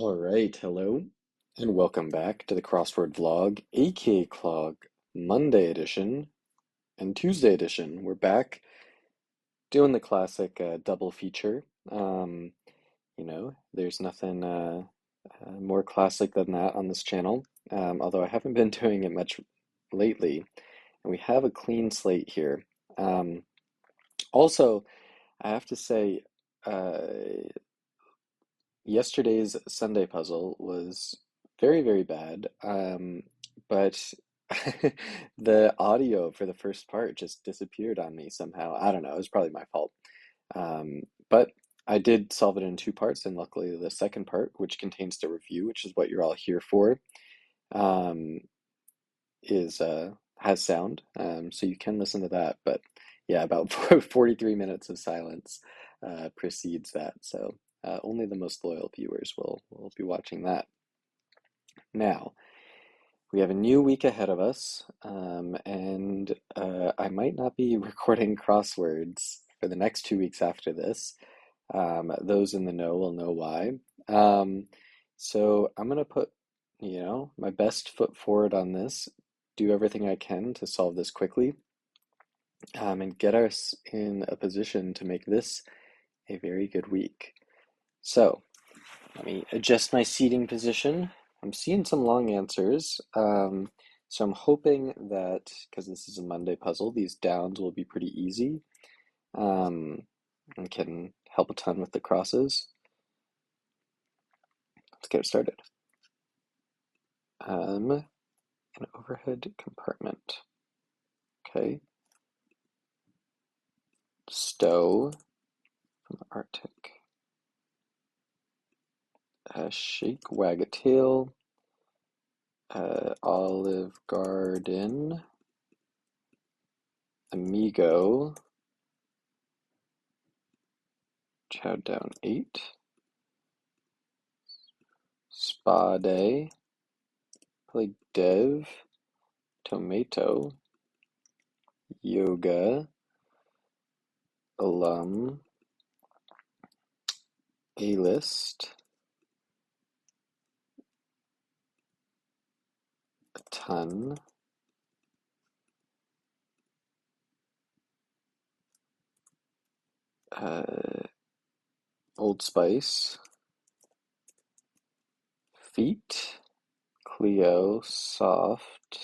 All right, hello, and welcome back to the Crossword Vlog, aka Clog, Monday edition and Tuesday edition. We're back doing the classic double feature. Um, there's nothing more classic than that on this channel, although I haven't been doing it much lately, and we have a clean slate here. Um, Also, I have to say, uh, yesterday's Sunday puzzle was very, very bad. But the audio for the first part just disappeared on me somehow. I don't know, it was probably my fault. But I did solve it in two parts, and luckily the second part, which contains the review, which is what you're all here for, um, is has sound. So you can listen to that. But yeah, about 43 minutes of silence precedes that. So only the most loyal viewers will be watching that. Now, we have a new week ahead of us, and I might not be recording crosswords for the next 2 weeks after this. Those in the know will know why. Um, so I'm gonna put, my best foot forward on this, do everything I can to solve this quickly, and get us in a position to make this a very good week. So let me adjust my seating position. I'm seeing some long answers. So I'm hoping that, because this is a Monday puzzle, these downs will be pretty easy, um, and can help a ton with the crosses. Let's get started. An overhead compartment. Okay. Stow from the Arctic. Shake, wag a tail. Olive Garden. Amigo. Chow down 8. Spa day. Play dev. Tomato. Yoga. Alum. A-list. A ton. Old Spice. Feet. Cleo. Soft.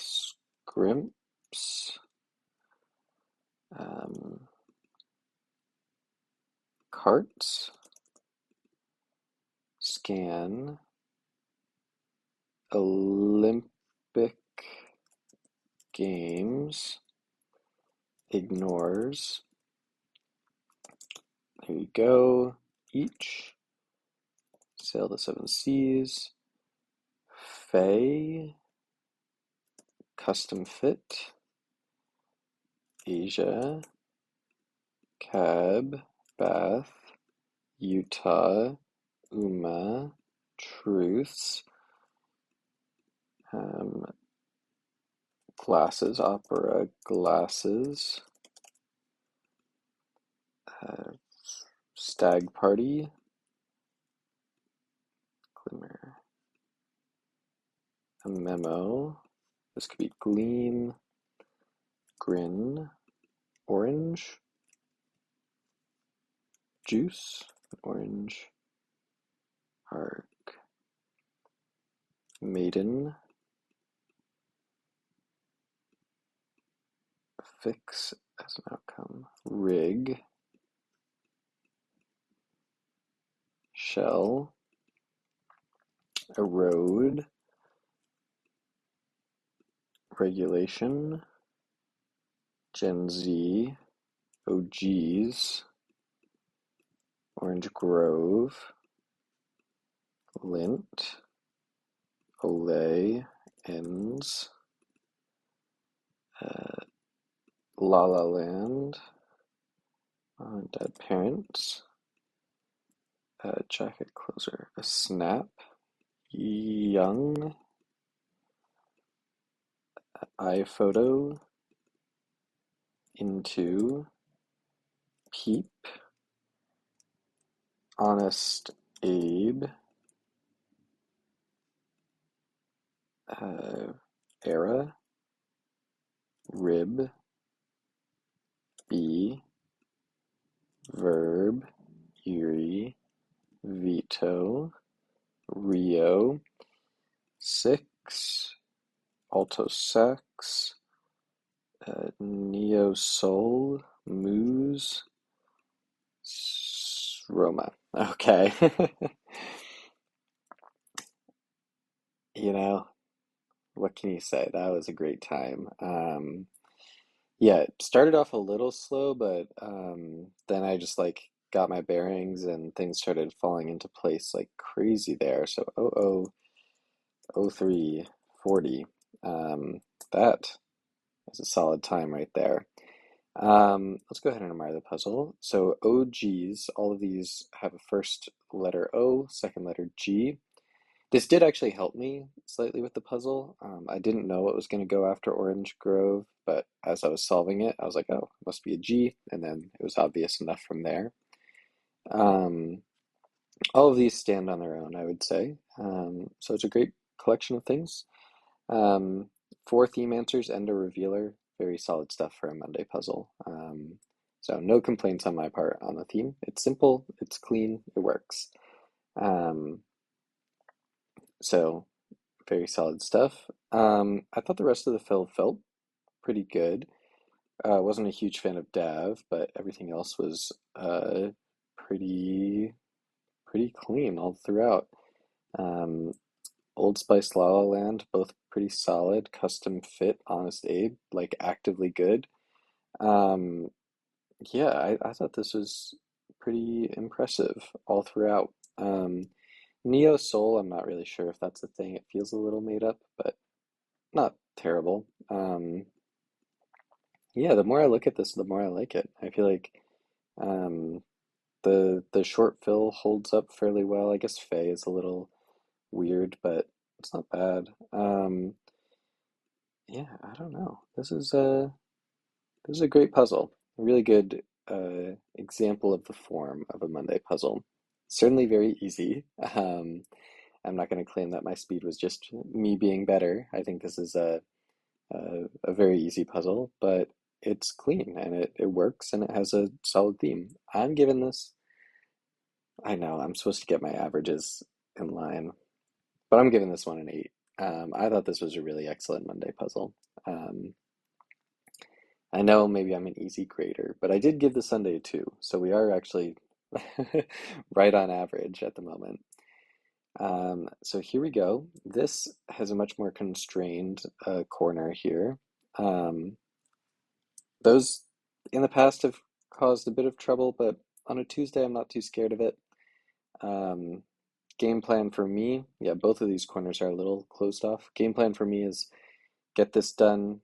Scrimps. Carts. Scan. Olympic Games. Ignores. Here you go. Each. Sail the seven seas. Faye. Custom fit. Asia. Cab. Bath. Utah. Uma. Truths. Glasses. Opera. Glasses. Stag party. Glimmer. A memo. This could be gleam. Grin. Orange. Juice. Orange. Arc. Maiden. Fix as an outcome. Rig. Shell. Erode. Regulation. Gen Z. OGs. Orange Grove. Lint. Olay. Ends. La La Land. Dead Parents. Jacket Closer. A Snap. Young. iPhoto. Into. Peep. Honest Abe. uh, era, rib, bee, verb, eerie, veto, Rio, six, alto sax, neo soul, moose, Roma. Okay. You know, what can you say? That was a great time. Yeah, it started off a little slow, but then I just like got my bearings and things started falling into place like crazy there. So 0003 40. That is a solid time right there. Let's go ahead and admire the puzzle. So OGs, all of these have a first letter O, second letter G. This did actually help me slightly with the puzzle. I didn't know it was going to go after Orange Grove, but as I was solving it, I was like, oh, it must be a G, and then it was obvious enough from there. Um, all of these stand on their own, I would say. So it's a great collection of things. Um, Four theme answers and a revealer. Very solid stuff for a Monday puzzle. So no complaints on my part on the theme. It's simple, it's clean, it works. Um, so very solid stuff. I thought the rest of the fill felt pretty good. Wasn't a huge fan of Dav, but everything else was pretty pretty clean all throughout. Um, Old Spice, La La Land, both pretty solid. Custom Fit, Honest Abe, like actively good. Um, yeah, I thought this was pretty impressive all throughout. Neo Soul, I'm not really sure if that's the thing. It feels a little made up, but not terrible. Yeah, the more I look at this, the more I like it. I feel like um, the short fill holds up fairly well. I guess Faye is a little weird, but it's not bad. Yeah, I don't know. This is a great puzzle. A really good example of the form of a Monday puzzle. Certainly very easy. I'm not going to claim that my speed was just me being better. I think this is a very easy puzzle, but it's clean and it works and it has a solid theme. I'm giving this, I know I'm supposed to get my averages in line, but I'm giving this one an 8. I thought this was a really excellent Monday puzzle. Um, I know maybe I'm an easy grader, but I did give the Sunday a 2, so we are actually right on average at the moment. So here we go. This has a much more constrained corner here. Um, those in the past have caused a bit of trouble, but on a Tuesday, I'm not too scared of it. Um, Game plan for me, yeah, both of these corners are a little closed off. Game plan for me is get this done,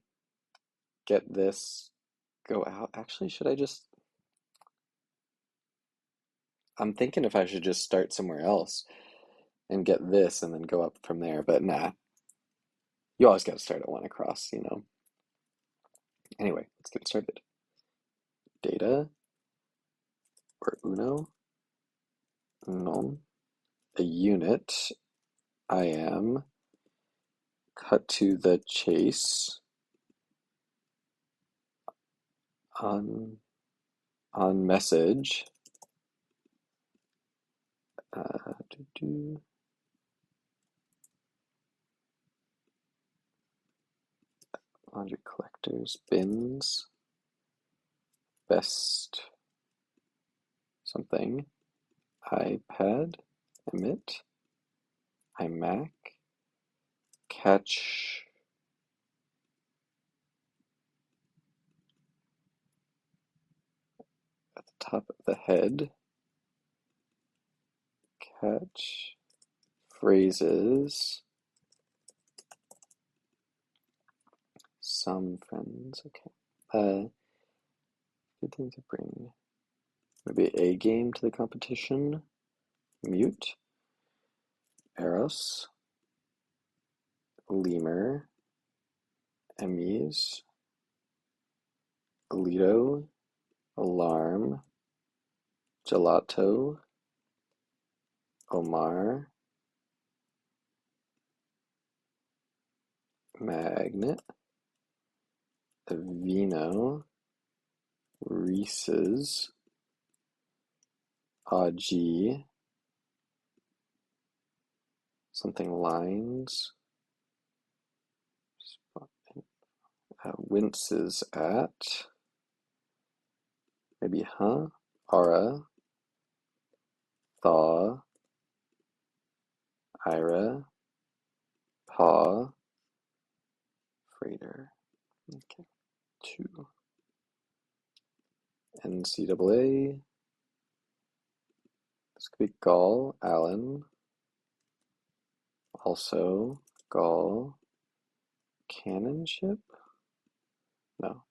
get this, go out. Actually, should I just, I'm thinking if I should just start somewhere else and get this and then go up from there, but nah, you always got to start at one across. Anyway, let's get started. Data or uno, non, a unit. I am cut to the chase on message. Uh, do, do, laundry collectors, bins, best something, iPad, emit, iMac, catch at the top of the head, catch phrases, some friends, okay. Good thing to bring. Maybe a game to the competition, mute, Eros, lemur, emies, Alito, alarm, gelato, Omar, magnet, vino, Reese's, Aji, something lines, winces at, maybe Ara, thaw, Ira, paw, freighter. Okay, 2. NCAA, this could be Gall, Allen, also Gall, cannon ship? No.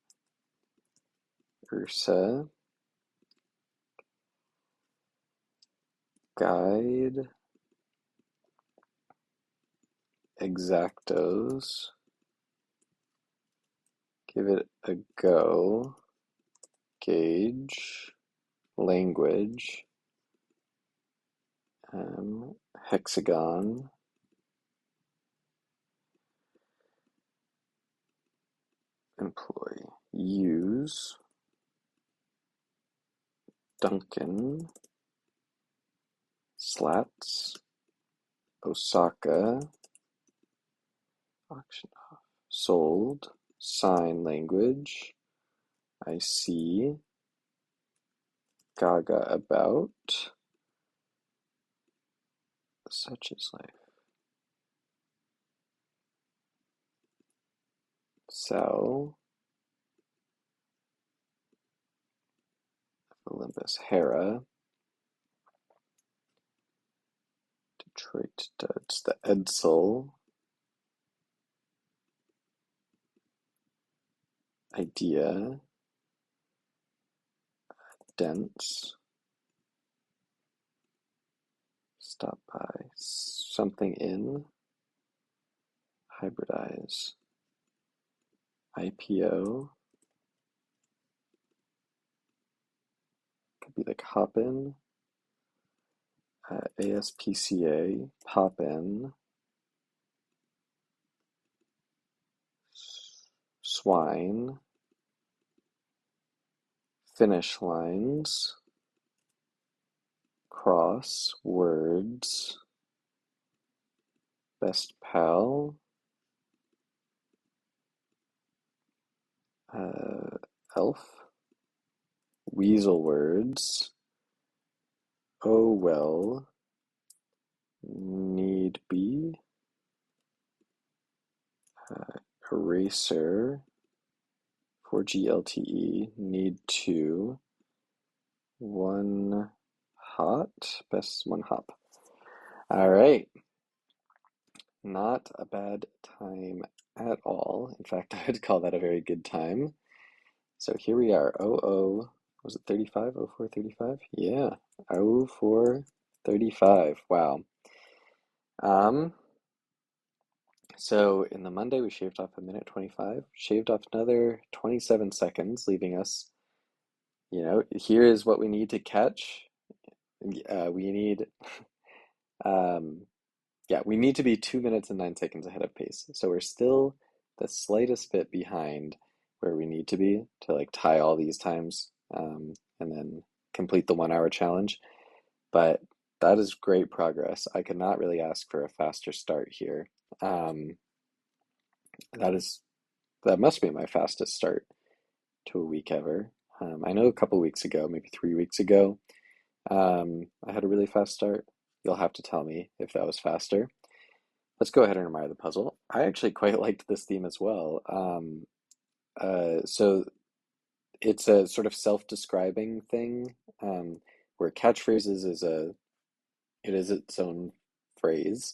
Ursa, guide, exactos, give it a go, gauge, language, hexagon, employ, use, Duncan, slats, Osaka, auction off, sold, sign language, I see, Gaga about, such is life, sell, Olympus, Hera, Detroit Duds, the Edsel, idea, dense, stop by, something in, hybridize, IPO, could be like hop in, ASPCA, pop in, swine, finish lines, cross, words, best pal, elf, weasel words, oh well, need be, eraser, for GLTE, need to, one hot, best one hop. All right, not a bad time at all. In fact, I'd call that a very good time. So here we are, was it 35? 0435? Yeah, 0435. Wow. So in the Monday, we shaved off a minute 25, shaved off another 27 seconds, leaving us, here is what we need to catch. We need, um, yeah, we need to be 2 minutes and 9 seconds ahead of pace. So we're still the slightest bit behind where we need to be to like tie all these times, and then complete the 1 hour challenge. But that is great progress. I could not really ask for a faster start here. Um, that must be my fastest start to a week ever. I know a couple weeks ago, maybe 3 weeks ago, I had a really fast start. You'll have to tell me if that was faster. Let's go ahead and admire the puzzle. I actually quite liked this theme as well. So it's a sort of self-describing thing, where catchphrases it is its own phrase,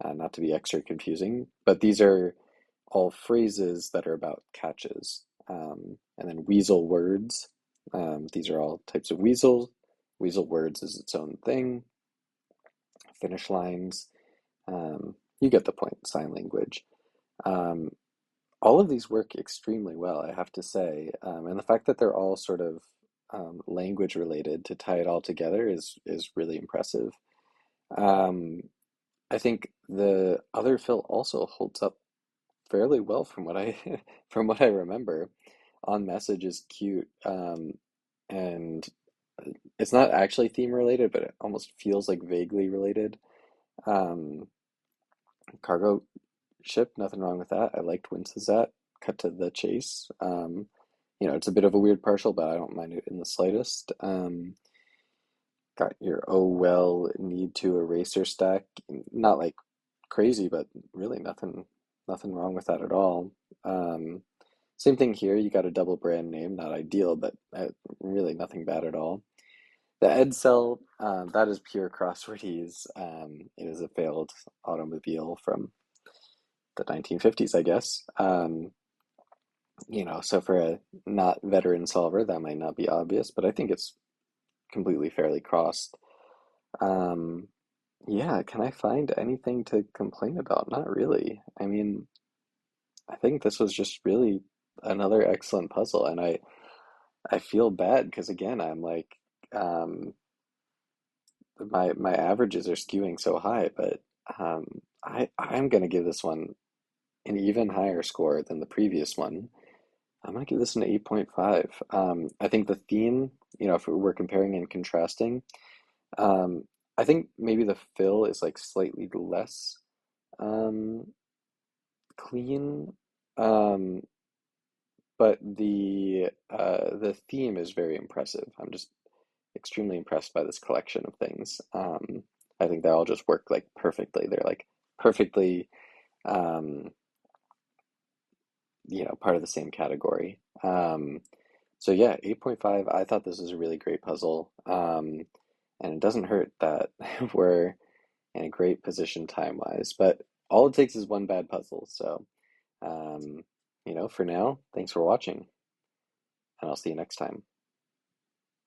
not to be extra confusing, but these are all phrases that are about catches. And then weasel words. These are all types of weasel. Weasel words is its own thing. Finish lines. You get the point. Sign language. Um, all of these work extremely well, I have to say. And the fact that they're all sort of language related to tie it all together is really impressive. Um, I think the other fill also holds up fairly well from what I from what I remember. On Message is cute, and it's not actually theme related, but it almost feels like vaguely related. Um, Cargo ship, nothing wrong with that. I liked Wincesat. Cut to the chase. It's a bit of a weird partial, but I don't mind it in the slightest. Got your oh well need to eraser stack. Not like crazy, but really nothing wrong with that at all. Um, Same thing here. You got a double brand name, not ideal, but really nothing bad at all. The Ed Cell, that is pure crosswordese. It is a failed automobile from the 1950s, I guess. So for a not veteran solver, that might not be obvious, but I think it's completely fairly crossed. Um, yeah, can I find anything to complain about? Not really. I mean, I think this was just really another excellent puzzle, and I feel bad because again, I'm like, um, my averages are skewing so high, but I'm gonna give this one an even higher score than the previous one. I'm gonna give this an 8.5. I think the theme, if we're comparing and contrasting, um, I think maybe the fill is like slightly less um, clean, um, but the theme is very impressive. I'm just extremely impressed by this collection of things. I think they all just work like perfectly. They're like perfectly, um, part of the same category. So yeah, 8.5. I thought this was a really great puzzle. And it doesn't hurt that we're in a great position time-wise, but all it takes is one bad puzzle. So, for now, thanks for watching, and I'll see you next time.